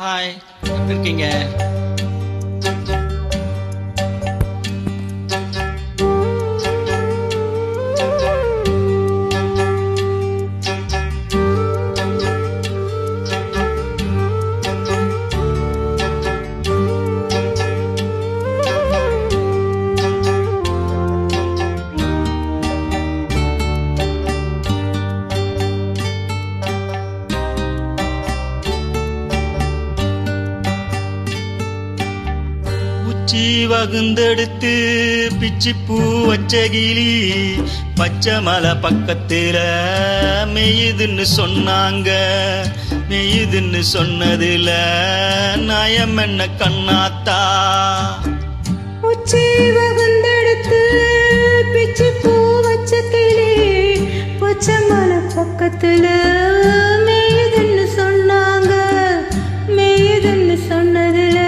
Hi, எப்படி இருக்கீங்க? உச்சி வகுந்தெடுத்து பிச்சி பூ வச்ச கிளி பச்சை மலை பக்கத்துல மெய்யுதுன்னு சொன்னாங்க. மெய்யுதுன்னு சொன்னதுல நயம் என்ன கண்ணாத்தா? உச்சி வகுந்தெடுத்து பிச்சி பூ வச்ச கிளி பச்சை மலை பக்கத்துல மெய்யுதுன்னு சொன்னாங்க. மெய்யுதுன்னு சொன்னதுல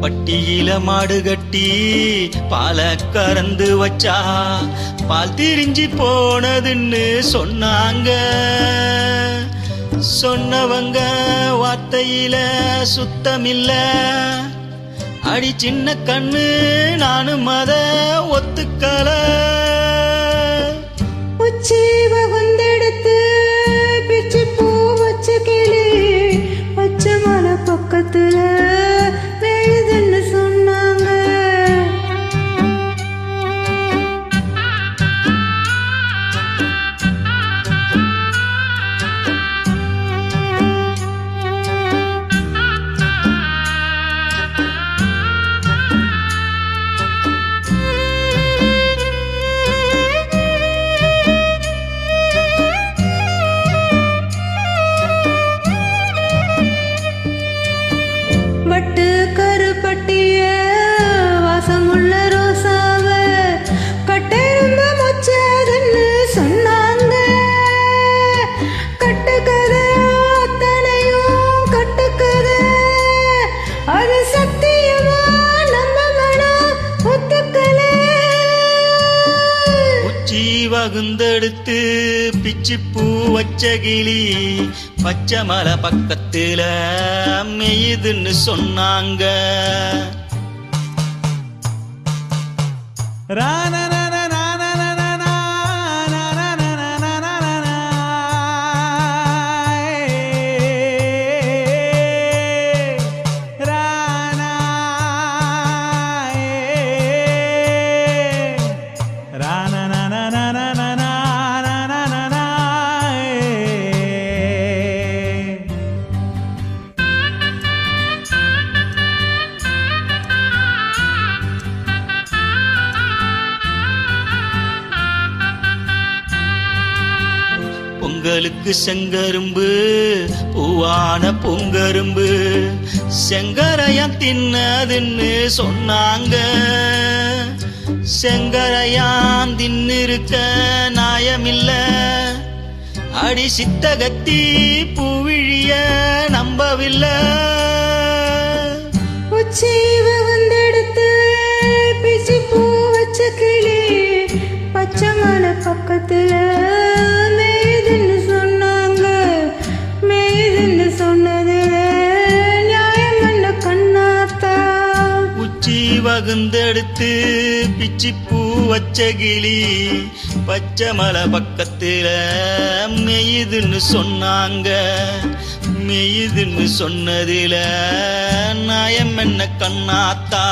பட்டியில மாடு கட்டி பால கறந்து வச்சா பால் திரிஞ்சி போனதுன்னு சொன்னாங்க. சொன்னவங்க வார்த்தையில சுத்தமில்ல. அடி சின்ன கண்ணு நானும் அத ஒத்துக்கல. உச்சி வகுந்தெடுத்து பிச்சி பூ வச்ச கிளி பச்சை மலை பக்கத்துல வட்டு கருப்பட்டிய வாசமுள்ள ரோசாவ கட்டெரும்ப மொச்சதுன்னு சொன்னாங்க. கட்டுக்கதை அத்தனையும் கட்டுக்கதை, அது சத்தியமா நம்ம மனம் ஒத்துக்கல. உச்சி வகுந்தெடுத்து பிச்சி பூ வச்ச கிளி பச்சை மலை பக்கத்துல மெய்யுதுன்னு சொன்னாங்க. பொங்கலுக்கு செங்கரும்பு பூவான பொங்கரும்பு செங்கரையான் தின்னதுன்னு சொன்னாங்க. செங்கரையான் தின்னிருக்க நாயமில்ல. அடி சித்தகத்தி பூவிழிய நம்பவில்லை. உச்சி வகுந்தெடுத்து பிச்சி பூ வச்ச கிளி பச்சை மலை பக்கத்துல மெய்யுதுன்னு சொன்னாங்க. மெய்யுதுன்னு சொன்னதுல நியாயம் என்ன கண்ணாத்தா? உச்சி வகுந்தெடுத்து பிச்சி பூ வச்ச கிளி பச்சை மலை பக்கத்துல மெய்யுதுன்னு சொன்னாங்க. மெய்யுதுன்னு சொன்னதுல நயம் என்ன கண்ணாத்தா?